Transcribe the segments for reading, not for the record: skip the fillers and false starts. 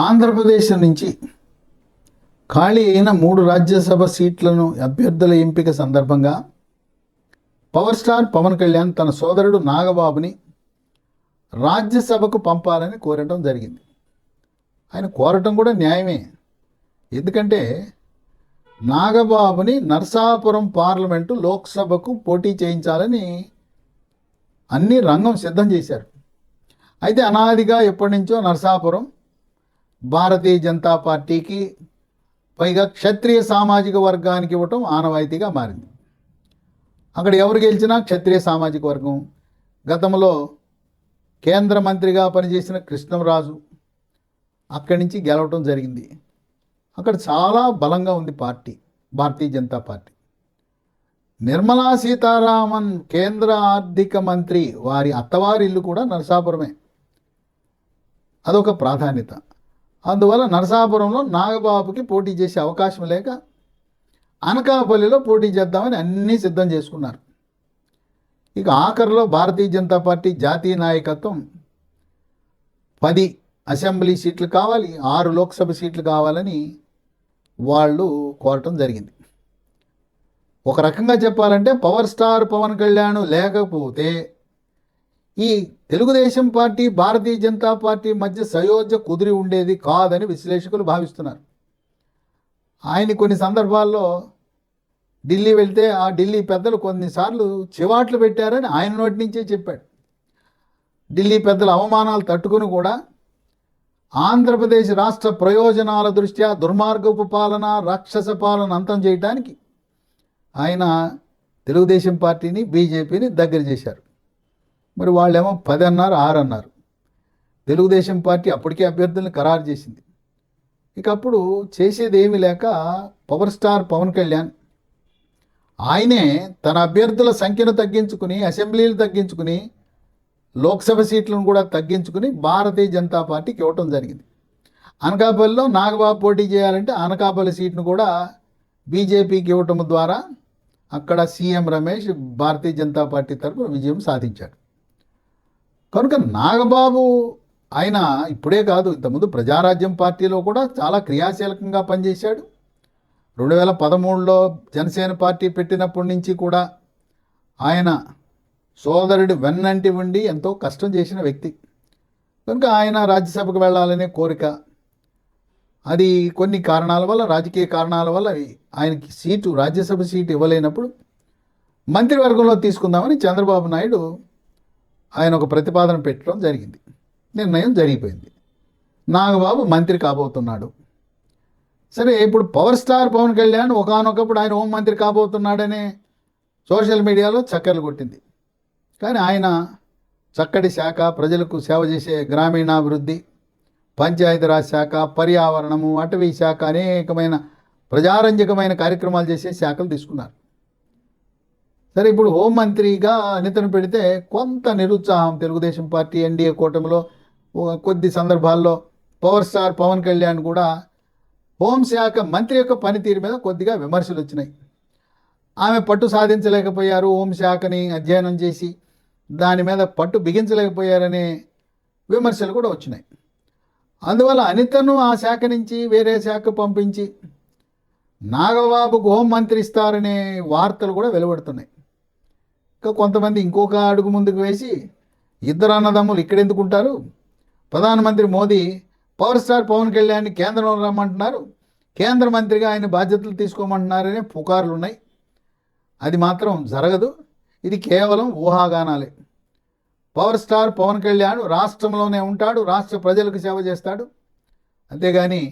ఆంధ్రప్రదేశ్ నుంచి ఖాళీ అయిన 3 రాజ్యసభ సీట్లను అభ్యర్థుల ఎంపిక సందర్భంగా పవర్ స్టార్ పవన్ కళ్యాణ్ తన సోదరుడు నాగబాబుని రాజ్యసభకు పంపాలని కోరటం జరిగింది. ఆయన కోరటం కూడా న్యాయమే. ఎందుకంటే నాగబాబుని నరసాపురం పార్లమెంటు లోక్సభకు పోటీ చేయించాలని అన్ని రంగం సిద్ధం చేశారు. అయితే అనాదిగా ఎప్పటి నుంచో నరసాపురం భారతీయ జనతా పార్టీకి, పైగా క్షత్రియ సామాజిక వర్గానికి ఇవ్వటం ఆనవాయితీగా మారింది. అక్కడ ఎవరు గెలిచినా క్షత్రియ సామాజిక వర్గం. గతంలో కేంద్ర మంత్రిగా పనిచేసిన కృష్ణంరాజు అక్కడి నుంచి గెలవటం జరిగింది. అక్కడ చాలా బలంగా ఉంది పార్టీ, భారతీయ జనతా పార్టీ. నిర్మలా సీతారామన్ కేంద్ర ఆర్థిక మంత్రి వారి అత్తవారి ఇల్లు కూడా నరసాపురమే. అదొక ప్రాధాన్యత. అందువల్ల నరసాపురంలో నాగబాబుకి పోటీ చేసే అవకాశం లేక అనకాపల్లిలో పోటీ చేద్దామని అన్నీ సిద్ధం చేసుకున్నారు. ఇక ఆఖరిలో భారతీయ జనతా పార్టీ జాతీయ నాయకత్వం 10 అసెంబ్లీ సీట్లు కావాలి, 6 లోక్సభ సీట్లు కావాలని వాళ్ళు కోరటం జరిగింది. ఒక రకంగా చెప్పాలంటే పవర్ స్టార్ పవన్ కళ్యాణ్ లేకపోతే ఈ తెలుగుదేశం పార్టీ భారతీయ జనతా పార్టీ మధ్య సయోధ్య కుదిరి ఉండేది కాదని విశ్లేషకులు భావిస్తున్నారు. ఆయన కొన్ని సందర్భాల్లో ఢిల్లీ వెళ్తే ఆ ఢిల్లీ పెద్దలు కొన్నిసార్లు చివాట్లు పెట్టారని ఆయన నోటి నుంచే చెప్పాడు. ఢిల్లీ పెద్దల అవమానాలు తట్టుకుని కూడా ఆంధ్రప్రదేశ్ రాష్ట్ర ప్రయోజనాల దృష్ట్యా దుర్మార్గపు పాలన, రాక్షస పాలన అంతం చేయడానికి ఆయన తెలుగుదేశం పార్టీని, బీజేపీని దగ్గర చేశారు. మరి వాళ్ళేమో 10 అన్నారు, 6 అన్నారు. తెలుగుదేశం పార్టీ అప్పటికే అభ్యర్థులను ఖరారు చేసింది. ఇక అప్పుడు చేసేది ఏమీ లేక పవర్ స్టార్ పవన్ కళ్యాణ్ ఆయనే తన అభ్యర్థుల సంఖ్యను తగ్గించుకుని, అసెంబ్లీలు తగ్గించుకుని, లోక్సభ సీట్లను కూడా తగ్గించుకుని భారతీయ జనతా పార్టీకి ఇవ్వటం జరిగింది. అనకాపల్లిలో నాగబాబు పోటీ చేయాలంటే అనకాపల్లి సీట్ను కూడా బీజేపీకి ఇవ్వటం ద్వారా అక్కడ సీఎం రమేష్ భారతీయ జనతా పార్టీ తరఫున విజయం సాధించాడు. కనుక నాగబాబు ఆయన ఇప్పుడే కాదు, ఇంతకుముందు ప్రజారాజ్యం పార్టీలో కూడా చాలా క్రియాశీలకంగా పనిచేశాడు. 2013లో జనసేన పార్టీ పెట్టినప్పటి నుంచి కూడా ఆయన సోదరుడి వెన్నంటి ఉండి ఎంతో కష్టం చేసిన వ్యక్తి. కనుక ఆయన రాజ్యసభకు వెళ్ళాలనే కోరిక, అది కొన్ని కారణాల వల్ల, రాజకీయ కారణాల వల్ల ఆయనకి సీటు, రాజ్యసభ సీటు ఇవ్వలేనప్పుడు మంత్రివర్గంలో తీసుకుందామని చంద్రబాబు నాయుడు ఆయన ఒక ప్రతిపాదన పెట్టడం జరిగింది. నిర్ణయం జరిగిపోయింది. నాగబాబు మంత్రి కాబోతున్నాడు. సరే, ఇప్పుడు పవర్ స్టార్ పవన్ కళ్యాణ్ ఒకానొకప్పుడు ఆయన హోంమంత్రి కాబోతున్నాడనే సోషల్ మీడియాలో చక్కర్లు కొట్టింది. కానీ ఆయన చక్కటి శాఖ, ప్రజలకు సేవ చేసే గ్రామీణాభివృద్ధి, పంచాయతీరాజ్ శాఖ, పర్యావరణము, అటవీ శాఖ, అనేకమైన ప్రజారంజకమైన కార్యక్రమాలు చేసే శాఖలు తీసుకున్నారు. సరే, ఇప్పుడు హోంమంత్రిగా అనితను పెడితే కొంత నిరుత్సాహం తెలుగుదేశం పార్టీ ఎన్డీఏ కూటమిలో కొద్ది సందర్భాల్లో పవర్ స్టార్ పవన్ కళ్యాణ్ కూడా హోంశాఖ మంత్రి యొక్క పనితీరు మీద కొద్దిగా విమర్శలు వచ్చినాయి. ఆమె పట్టు సాధించలేకపోయారు, హోంశాఖని అధ్యయనం చేసి దాని మీద పట్టు బిగించలేకపోయారనే విమర్శలు కూడా వచ్చినాయి. అందువల్ల అనితను ఆ శాఖ నుంచి వేరే శాఖ పంపించి నాగబాబుకు హోంమంత్రి ఇస్తారనే వార్తలు కూడా వెలువడుతున్నాయి. ఇంకా కొంతమంది ఇంకొక అడుగు ముందుకు వేసి, ఇద్దరు అన్నదమ్ములు ఇక్కడెందుకుంటారు, ప్రధానమంత్రి మోదీ పవర్ స్టార్ పవన్ కళ్యాణ్ని కేంద్రంలో రమ్మంటున్నారు, కేంద్ర మంత్రిగా ఆయన బాధ్యతలు తీసుకోమంటున్నారనే పుకార్లు ఉన్నాయి. అది మాత్రం జరగదు, ఇది కేవలం ఊహాగానాలే. పవర్ స్టార్ పవన్ కళ్యాణ్ రాష్ట్రంలోనే ఉంటాడు, రాష్ట్ర ప్రజలకు సేవ చేస్తాడు. అంతేగాని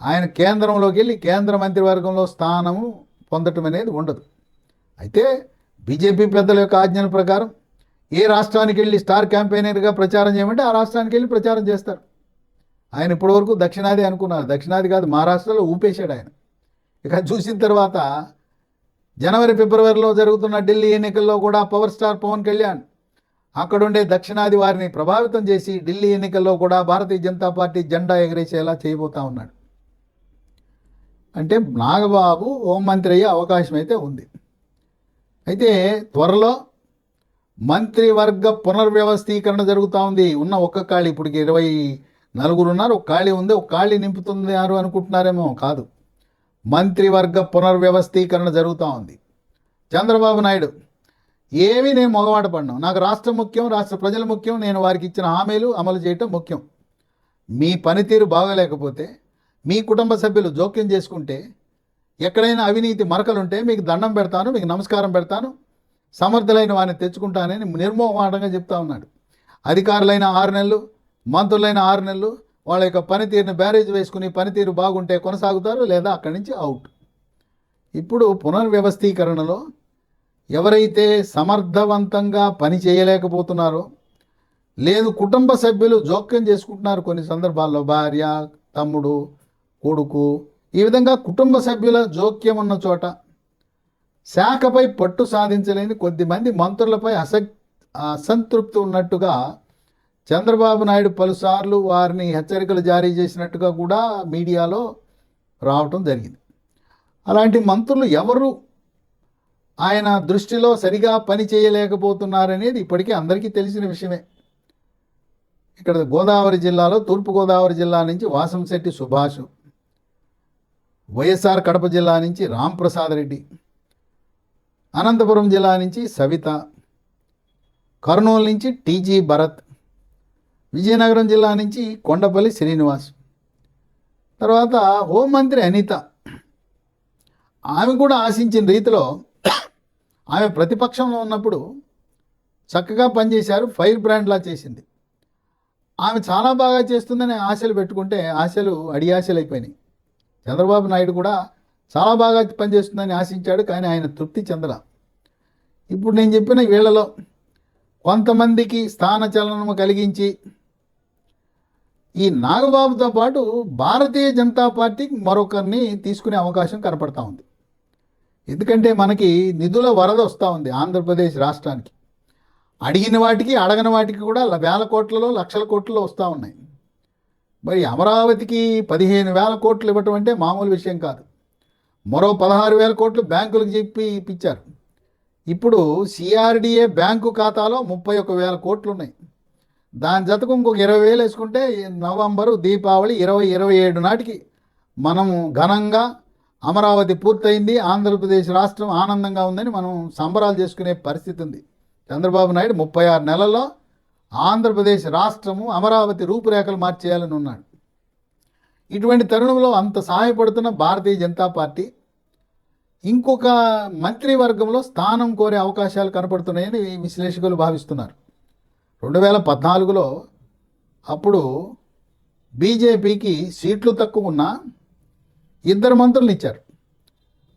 ఆయన కేంద్రంలోకి వెళ్ళి కేంద్ర మంత్రివర్గంలో స్థానము పొందటం అనేది ఉండదు. అయితే బీజేపీ పెద్దల యొక్క ఆజ్ఞల ప్రకారం ఏ రాష్ట్రానికి వెళ్ళి స్టార్ క్యాంపెయినర్గా ప్రచారం చేయమంటే ఆ రాష్ట్రానికి వెళ్ళి ప్రచారం చేస్తారు. ఆయన ఇప్పటివరకు దక్షిణాది అనుకున్నారు, దక్షిణాది కాదు, మహారాష్ట్రలో ఊపేశాడు ఆయన. ఇక చూసిన తర్వాత జనవరి, ఫిబ్రవరిలో జరుగుతున్న ఢిల్లీ ఎన్నికల్లో కూడా పవర్ స్టార్ పవన్ కళ్యాణ్ అక్కడుండే దక్షిణాది వారిని ప్రభావితం చేసి ఢిల్లీ ఎన్నికల్లో కూడా భారతీయ జనతా పార్టీ జెండా ఎగరేసేలా చేయబోతా ఉన్నాడు. అంటే నాగబాబు హోంమంత్రి అయ్యే అవకాశం అయితే ఉంది. అయితే త్వరలో మంత్రివర్గ పునర్వ్యవస్థీకరణ జరుగుతూ ఉంది. ఉన్న ఒక్క ఖాళీ ఇప్పటికి నలుగురు ఉన్నారు, ఒక ఖాళీ ఉంది, ఒక ఖాళీ నింపుతుంది యారు అనుకుంటున్నారేమో. కాదు, మంత్రివర్గ పునర్వ్యవస్థీకరణ జరుగుతూ ఉంది. చంద్రబాబు నాయుడు ఏమీ నేను మొగమాట పడినాం, నాకు రాష్ట్రం ముఖ్యం, రాష్ట్ర ప్రజలు ముఖ్యం, నేను వారికి ఇచ్చిన హామీలు అమలు చేయటం ముఖ్యం. మీ పనితీరు బాగోలేకపోతే, మీ కుటుంబ సభ్యులు జోక్యం చేసుకుంటే, ఎక్కడైనా అవినీతి మరకలుంటే మీకు దండం పెడతాను, మీకు నమస్కారం పెడతాను, సమర్థులైన వారిని తెచ్చుకుంటానని నిర్మోహమాటంగా చెప్తా ఉన్నాడు. అధికారులైన 6 నెలలు, మంత్రులైన 6 నెలలు వాళ్ళ యొక్క పనితీరుని బ్యారేజ్ వేసుకుని పనితీరు బాగుంటే కొనసాగుతారు, లేదా అక్కడి నుంచి అవుట్. ఇప్పుడు పునర్వ్యవస్థీకరణలో ఎవరైతే సమర్థవంతంగా పని చేయలేకపోతున్నారో, లేదు కుటుంబ సభ్యులు జోక్యం చేసుకుంటున్నారు కొన్ని సందర్భాల్లో, భార్య, తమ్ముడు, కొడుకు, ఈ విధంగా కుటుంబ సభ్యుల జోక్యం ఉన్న చోట శాఖపై పట్టు సాధించలేని కొద్దిమంది మంత్రులపై అసంతృప్తి ఉన్నట్టుగా చంద్రబాబు నాయుడు పలుసార్లు వారిని హెచ్చరికలు జారీ చేసినట్టుగా కూడా మీడియాలో రావటం జరిగింది. అలాంటి మంత్రులు ఎవరు ఆయన దృష్టిలో సరిగా పని చేయలేకపోతున్నారనేది ఇప్పటికీ అందరికీ తెలిసిన విషయమే. ఇక్కడ గోదావరి జిల్లాలో, తూర్పుగోదావరి జిల్లా నుంచి వాసంశెట్టి సుభాష్, వైఎస్ఆర్ కడప జిల్లా నుంచి రాంప్రసాద్ రెడ్డి, అనంతపురం జిల్లా నుంచి సవిత, కర్నూలు నుంచి టీజీ భరత్, విజయనగరం జిల్లా నుంచి కొండపల్లి శ్రీనివాస్, తర్వాత హోంమంత్రి అనిత, ఆమె కూడా ఆశించిన రీతిలో ఆమె ప్రతిపక్షంలో ఉన్నప్పుడు చక్కగా పనిచేశారు, ఫైర్ బ్రాండ్లా చేసింది. ఆమె చాలా బాగా చేస్తుందని ఆశలు పెట్టుకుంటే ఆశలు అడియాశలు అయిపోయినాయి. చంద్రబాబు నాయుడు కూడా చాలా బాగా పనిచేస్తుందని ఆశించాడు, కానీ ఆయన తృప్తి చెందల. ఇప్పుడు నేను చెప్పిన వీళ్లలో కొంతమందికి స్థానచలనము కలిగించి ఈ నాగబాబుతో పాటు భారతీయ జనతా పార్టీకి మరొకరిని తీసుకునే అవకాశం కనపడతా ఉంది. ఎందుకంటే మనకి నిధుల వరద వస్తూ ఉంది ఆంధ్రప్రదేశ్ రాష్ట్రానికి. అడిగిన వాటికి అడగని వాటికి కూడా వేల కోట్లలో, లక్షల కోట్లలో వస్తూ ఉన్నాయి. మరి అమరావతికి 15,000 కోట్లు ఇవ్వటం అంటే మామూలు విషయం కాదు. మరో 16,000 కోట్లు బ్యాంకులకు చెప్పి ఇప్పించారు. ఇప్పుడు సిఆర్డిఏ బ్యాంకు ఖాతాలో 31,000 కోట్లు ఉన్నాయి. దాని జతకు ఇంకొక 20,000 వేసుకుంటే నవంబరు, దీపావళి 2027 నాటికి మనము ఘనంగా అమరావతి పూర్తయింది, ఆంధ్రప్రదేశ్ రాష్ట్రం ఆనందంగా ఉందని మనం సంబరాలు చేసుకునే పరిస్థితి ఉంది. చంద్రబాబు నాయుడు 36 నెలల్లో ఆంధ్రప్రదేశ్ రాష్ట్రము అమరావతి రూపురేఖలు మార్చేయాలని ఉన్నాడు. ఇటువంటి తరుణంలో అంత సహాయపడుతున్న భారతీయ జనతా పార్టీ ఇంకొక మంత్రివర్గంలో స్థానం కోరే అవకాశాలు కనపడుతున్నాయని విశ్లేషకులు భావిస్తున్నారు. 2014లో అప్పుడు బీజేపీకి సీట్లు తక్కువ ఉన్న 2 మంత్రులను ఇచ్చారు.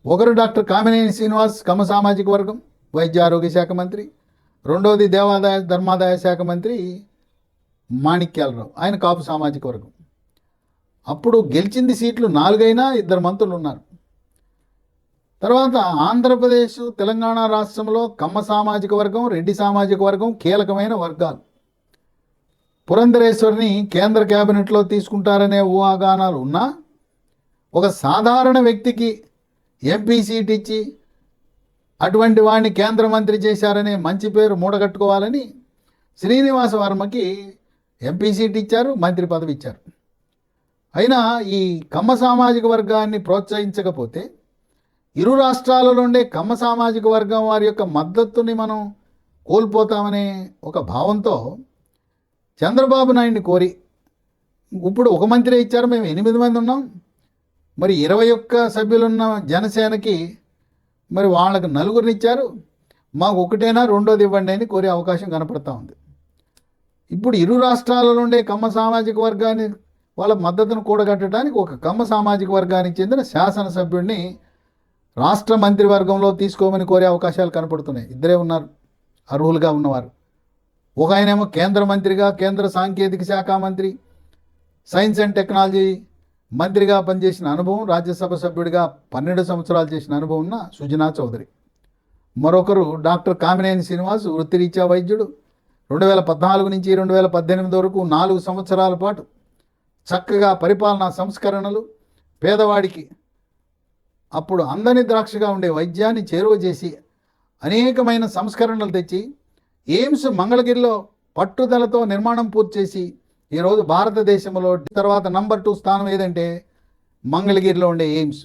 ఒకరు డాక్టర్ కామినేని శ్రీనివాస్, కమ్మ సామాజిక వర్గం, వైద్య ఆరోగ్య శాఖ మంత్రి. రెండోది దేవాదాయ ధర్మాదాయ శాఖ మంత్రి మాణిక్యాలరావు, ఆయన కాపు సామాజిక వర్గం. అప్పుడు గెలిచింది సీట్లు 4 అయినా 2 మంత్రులు ఉన్నారు. తర్వాత ఆంధ్రప్రదేశ్, తెలంగాణ రాష్ట్రంలో కమ్మ సామాజిక వర్గం, రెడ్డి సామాజిక వర్గం కీలకమైన వర్గాలు. పురంధరేశ్వరిని కేంద్ర కేబినెట్లో తీసుకుంటారనే ఊహాగానాలు ఉన్నా, ఒక సాధారణ వ్యక్తికి ఎంపీ సీట్ ఇచ్చి అటువంటి వాడిని కేంద్ర మంత్రి చేశారనే మంచి పేరు మూడగట్టుకోవాలని శ్రీనివాస వర్మకి ఎంపీ సీట్ ఇచ్చారు, మంత్రి పదవి ఇచ్చారు. అయినా ఈ కమ్మ సామాజిక వర్గాన్ని ప్రోత్సహించకపోతే ఇరు రాష్ట్రాల నుండే కమ్మ సామాజిక వర్గం వారి యొక్క మద్దతుని మనం కోల్పోతామనే ఒక భావంతో చంద్రబాబు నాయుడిని కోరి, ఇప్పుడు ఒక మంత్రి ఇచ్చారు, మేము 8 మంది ఉన్నాం, మరి 21 సభ్యులున్న జనసేనకి మరి వాళ్ళకి 4 ఇచ్చారు, మాకు ఒకటైనా రెండోది ఇవ్వండి అని కోరే అవకాశం కనపడతా ఉంది. ఇప్పుడు ఇరు రాష్ట్రాల నుండే కమ్మ సామాజిక వర్గాన్ని వాళ్ళ మద్దతును కూడగట్టడానికి ఒక కమ్మ సామాజిక వర్గానికి చెందిన శాసనసభ్యుడిని రాష్ట్ర మంత్రివర్గంలో తీసుకోమని కోరే అవకాశాలు కనపడుతున్నాయి. 2 ఉన్నారు అర్హులుగా ఉన్నవారు. ఒక ఆయనేమో కేంద్ర మంత్రిగా, కేంద్ర సాంకేతిక శాఖ మంత్రి, సైన్స్ అండ్ టెక్నాలజీ మంత్రిగా పనిచేసిన అనుభవం, రాజ్యసభ సభ్యుడిగా 12 సంవత్సరాలు చేసిన అనుభవం ఉన్న సుజనా చౌదరి. మరొకరు డాక్టర్ కామినేని శ్రీనివాస్, వృత్తిరీత్యా వైద్యుడు. 2014 నుంచి 2018 వరకు 4 సంవత్సరాల పాటు చక్కగా పరిపాలనా సంస్కరణలు, పేదవాడికి అప్పుడు అందని ద్రాక్షగా ఉండే వైద్యాన్ని చేరువ చేసి అనేకమైన సంస్కరణలు తెచ్చి ఎయిమ్స్ మంగళగిరిలో పట్టుదలతో నిర్మాణం పూర్తి చేసి ఈరోజు భారతదేశంలో తర్వాత నంబర్ 2 స్థానం ఏదంటే మంగళగిరిలో ఉండే ఎయిమ్స్.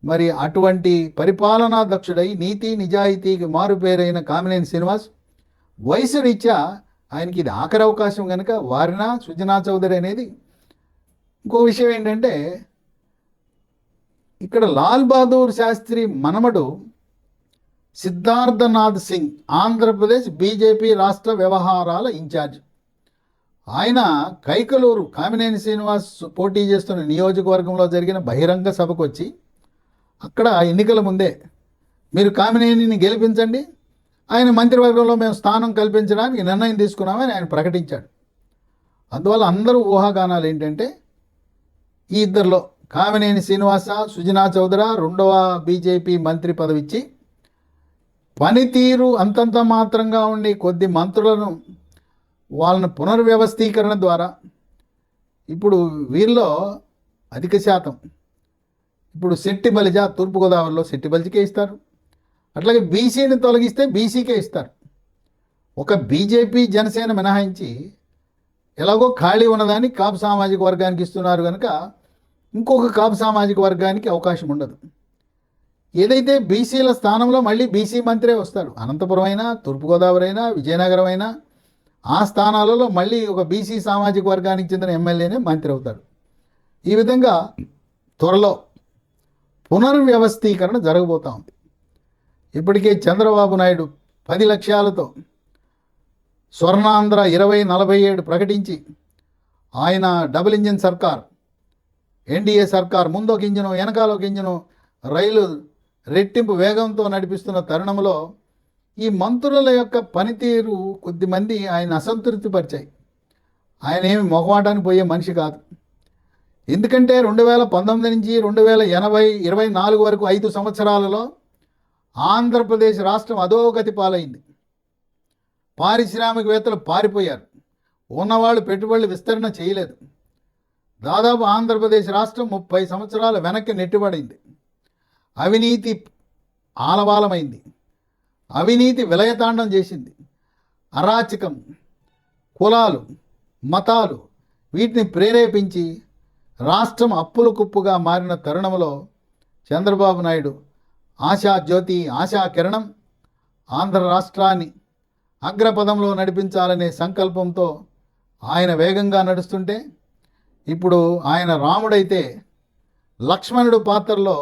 మరి అటువంటి పరిపాలనా దక్షుడై నీతి నిజాయితీకి మారుపేరైన కామినేని శ్రీనివాస్ వయసు రీత్యా ఆయనకి ఇది ఆఖరి అవకాశం కనుక వారినా సుజనా చౌదరి అనేది. ఇంకో విషయం ఏంటంటే ఇక్కడ లాల్ బహదూర్ శాస్త్రి మనమడు సిద్ధార్థనాథ్ సింగ్ ఆంధ్రప్రదేశ్ బీజేపీ రాష్ట్ర వ్యవహారాల ఇన్ఛార్జ్. ఆయన కైకలూరు కామినేని శ్రీనివాస్ పోటీ చేస్తున్న నియోజకవర్గంలో జరిగిన బహిరంగ సభకు వచ్చి అక్కడ ఎన్నికల ముందే మీరు కామినేనిని గెలిపించండి, ఆయన మంత్రివర్గంలో మేము స్థానం కల్పించడానికి నిర్ణయం తీసుకున్నామని ఆయన ప్రకటించాడు. అందువల్ల అందరూ ఊహాగానాలు ఏంటంటే ఈ ఇద్దరిలో కామినేని శ్రీనివాస సుజనా చౌదరి రెండవ బీజేపీ మంత్రి పదవి ఇచ్చి పనితీరు అంతంత మాత్రంగా ఉండి కొద్ది మంత్రులను వాళ్ళని పునర్వ్యవస్థీకరణ ద్వారా ఇప్పుడు వీరిలో అధిక శాతం ఇప్పుడు శెట్టి బలిజ తూర్పుగోదావరిలో శెట్టి బలిజకే ఇస్తారు, అట్లాగే బీసీని తొలగిస్తే బీసీకే ఇస్తారు. ఒక బీజేపీ జనసేన మినహాయించి ఎలాగో ఖాళీ ఉన్నదాన్ని కాపు సామాజిక వర్గానికి ఇస్తున్నారు కనుక ఇంకొక కాపు సామాజిక వర్గానికి అవకాశం ఉండదు. ఏదైతే బీసీల స్థానంలో మళ్ళీ బీసీ మంత్రే వస్తారు. అనంతపురం అయినా తూర్పుగోదావరి అయినా విజయనగరం అయినా ఆ స్థానాలలో మళ్ళీ ఒక బీసీ సామాజిక వర్గానికి చెందిన ఎమ్మెల్యేనే మంత్రి అవుతాడు. ఈ విధంగా త్వరలో పునర్వ్యవస్థీకరణ జరగబోతూ ఉంది. ఇప్పటికే చంద్రబాబు నాయుడు 10 లక్ష్యాలతో స్వర్ణాంధ్ర 2047 ప్రకటించి ఆయన డబుల్ ఇంజిన్ సర్కార్, ఎన్డీఏ సర్కార్ ముందొక ఇంజను వెనకాలొక ఇంజను రైలు రెట్టింపు వేగంతో నడిపిస్తున్న తరుణంలో ఈ మంత్రుల యొక్క పనితీరు కొద్దిమంది ఆయన అసంతృప్తిపరిచాయి. ఆయన ఏమి మొహమాటానికి పోయే మనిషి కాదు. ఎందుకంటే 2019 నుంచి 2024 వరకు 5 సంవత్సరాలలో ఆంధ్రప్రదేశ్ రాష్ట్రం అధోగతి పాలైంది. పారిశ్రామికవేత్తలు పారిపోయారు, ఉన్నవాళ్ళు పెట్టుబడులు విస్తరణ చేయలేదు. దాదాపు ఆంధ్రప్రదేశ్ రాష్ట్రం 30 సంవత్సరాల వెనక్కి నెట్టిబడింది. అవినీతి ఆలవాలమైంది, అవినీతి విలయతాండం చేసింది. అరాచకం, కులాలు, మతాలు వీటిని ప్రేరేపించి రాష్ట్రం అప్పుల కుప్పుగా మారిన తరుణంలో చంద్రబాబు నాయుడు ఆశా జ్యోతి, ఆశా కిరణం ఆంధ్ర రాష్ట్రాన్ని అగ్రపదంలో నడిపించాలనే సంకల్పంతో ఆయన వేగంగా నడుస్తుంటే ఇప్పుడు ఆయన రాముడైతే లక్ష్మణుడు పాత్రలో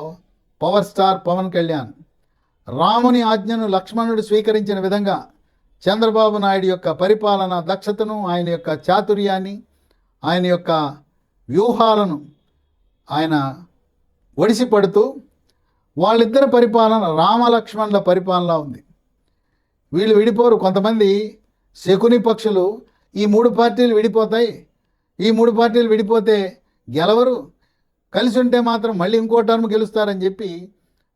పవర్ స్టార్ పవన్ కళ్యాణ్ రాముని ఆజ్ఞను లక్ష్మణుడు స్వీకరించిన విధంగా చంద్రబాబు నాయుడు యొక్క పరిపాలన దక్షతను, ఆయన యొక్క చాతుర్యాన్ని, ఆయన యొక్క వ్యూహాలను ఆయన ఒడిసిపడుతూ వాళ్ళిద్దరి పరిపాలన రామలక్ష్మణుల పరిపాలన ఉంది. వీళ్ళు విడిపోరు. కొంతమంది శకుని పక్షులు ఈ 3 పార్టీలు విడిపోతాయి, ఈ 3 పార్టీలు విడిపోతే గెలవరు, కలిసి ఉంటే మాత్రం మళ్ళీ ఇంకో టర్మ్ గెలుస్తారని చెప్పి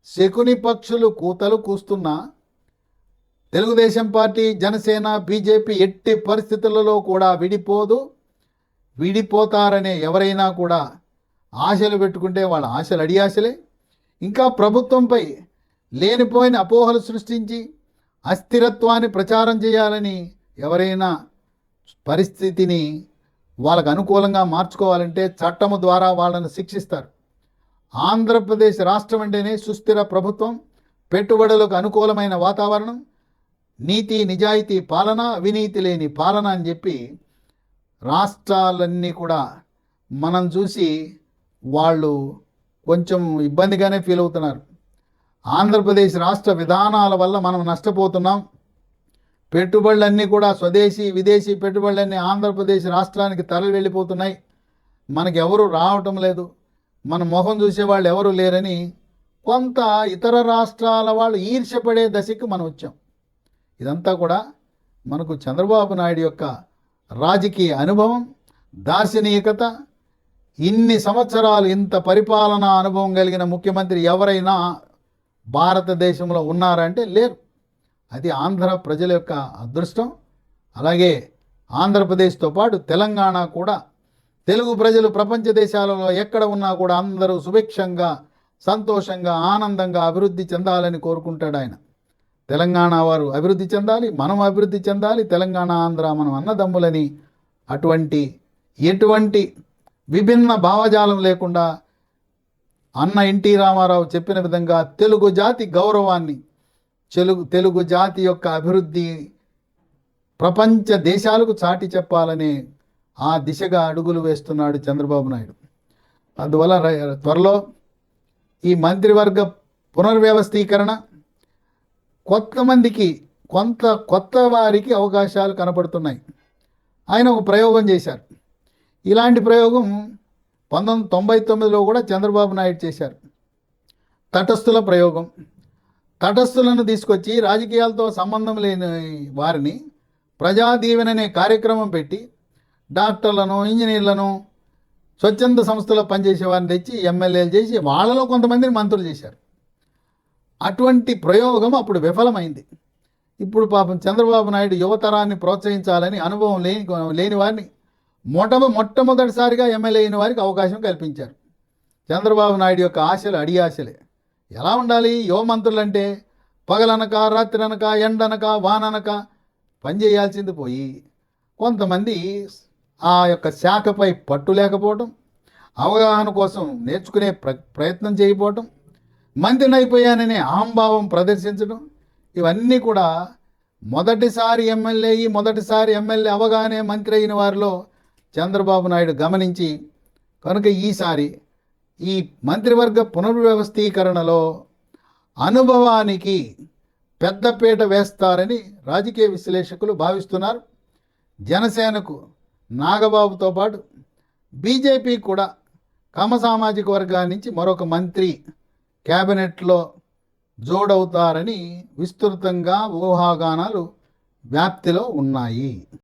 శకుని పక్షులు కూతలు కూస్తున్నా తెలుగుదేశం పార్టీ, జనసేన, బీజేపీ ఎట్టి పరిస్థితులలో కూడా విడిపోదు. విడిపోతారనే ఎవరైనా కూడా ఆశలు పెట్టుకుంటే వాళ్ళ ఆశలు అడియాశలే. ఇంకా ప్రభుత్వంపై లేనిపోయిన అపోహలు సృష్టించి అస్థిరత్వాన్ని ప్రచారం చేయాలని ఎవరైనా పరిస్థితిని వాళ్ళకు అనుకూలంగా మార్చుకోవాలంటే చట్టము ద్వారా వాళ్ళను శిక్షిస్తారు. ఆంధ్రప్రదేశ్ రాష్ట్రం అంటేనే సుస్థిర ప్రభుత్వం, పెట్టుబడులకు అనుకూలమైన వాతావరణం, నీతి నిజాయితీ పాలన, అవినీతి లేని పాలన అని చెప్పి రాష్ట్రాలన్నీ కూడా మనం చూసి వాళ్ళు కొంచెం ఇబ్బందిగానే ఫీల్ అవుతున్నారు. ఆంధ్రప్రదేశ్ రాష్ట్ర విధానాల వల్ల మనం నష్టపోతున్నాం. పెట్టుబడులన్నీ కూడా స్వదేశీ విదేశీ పెట్టుబడులన్నీ ఆంధ్రప్రదేశ్ రాష్ట్రానికి తరలి వెళ్ళిపోతున్నాయి. మనకి ఎవరు రావటం లేదు, మన మొహం చూసేవాళ్ళు ఎవరు లేరని కొంత ఇతర రాష్ట్రాల వాళ్ళు ఈర్ష్యపడే దశకు మనం వచ్చాం. ఇదంతా కూడా మనకు చంద్రబాబు నాయుడు యొక్క రాజకీయ అనుభవం, దార్శనికత. ఇన్ని సంవత్సరాలు ఇంత పరిపాలనా అనుభవం కలిగిన ముఖ్యమంత్రి ఎవరైనా భారతదేశంలో ఉన్నారంటే లేరు. అది ఆంధ్ర ప్రజల యొక్క అదృష్టం. అలాగే ఆంధ్రప్రదేశ్తో పాటు తెలంగాణ కూడా, తెలుగు ప్రజలు ప్రపంచ దేశాలలో ఎక్కడ ఉన్నా కూడా అందరూ సుభిక్షంగా, సంతోషంగా, ఆనందంగా అభివృద్ధి చెందాలని కోరుకుంటాడు ఆయన. తెలంగాణ వారు అభివృద్ధి చెందాలి, మనం అభివృద్ధి చెందాలి, తెలంగాణ ఆంధ్ర మనం అన్నదమ్ములని అటువంటి ఎటువంటి విభిన్న భావజాలం లేకుండా అన్న ఎన్టీ రామారావు చెప్పిన విధంగా తెలుగు జాతి గౌరవాన్ని, తెలుగు జాతి యొక్క అభివృద్ధి ప్రపంచ దేశాలకు చాటి చెప్పాలని ఆ దిశగా అడుగులు వేస్తున్నాడు చంద్రబాబు నాయుడు. అందువల్ల త్వరలో ఈ మంత్రివర్గ పునర్వ్యవస్థీకరణ కొత్త వారికి అవకాశాలు కనపడుతున్నాయి. ఆయన ఒక ప్రయోగం చేశారు. ఇలాంటి ప్రయోగం 1999లో కూడా చంద్రబాబు నాయుడు చేశారు. తటస్థుల ప్రయోగం. తటస్థులను తీసుకొచ్చి రాజకీయాలతో సంబంధం లేని వారిని ప్రజాదీవెన అనే కార్యక్రమం పెట్టి డాక్టర్లను, ఇంజనీర్లను, స్వచ్ఛంద సంస్థలో పనిచేసే వారిని తెచ్చి ఎమ్మెల్యేలు చేసి వాళ్ళలో కొంతమందిని మంత్రులు చేశారు. అటువంటి ప్రయోగం అప్పుడు విఫలమైంది. ఇప్పుడు పాపం చంద్రబాబు నాయుడు యువతరాన్ని ప్రోత్సహించాలని అనుభవం లేని వారిని మొట్టమొదటిసారిగా ఎమ్మెల్యే అయిన వారికి అవకాశం కల్పించారు. చంద్రబాబు నాయుడు యొక్క ఆశలు అడి ఆశలే. ఎలా ఉండాలి యువ మంత్రులంటే? పగలనక, రాత్రనక, ఎండనక, వాననక పనిచేయాల్సింది పోయి కొంతమంది ఆ యొక్క శాఖపై పట్టు లేకపోవటం, అవగాహన కోసం నేర్చుకునే ప్రయత్నం చేయకపోవటం, మంత్రిని అయిపోయాననే అహంభావం ప్రదర్శించడం, ఇవన్నీ కూడా మొదటిసారి ఎమ్మెల్యే అవగానే మంత్రి అయిన వారిలో చంద్రబాబు నాయుడు గమనించి, కనుక ఈసారి ఈ మంత్రివర్గ పునర్వ్యవస్థీకరణలో అనుభవానికి పెద్దపీట వేస్తారని రాజకీయ విశ్లేషకులు భావిస్తున్నారు. జనసేనకు నాగబాబుతో పాటు బీజేపీ కూడా కమ సామాజిక వర్గాల నుంచి మరొక మంత్రి క్యాబినెట్లో జోడవుతారని విస్తృతంగా ఊహాగానాలు వ్యాప్తిలో ఉన్నాయి.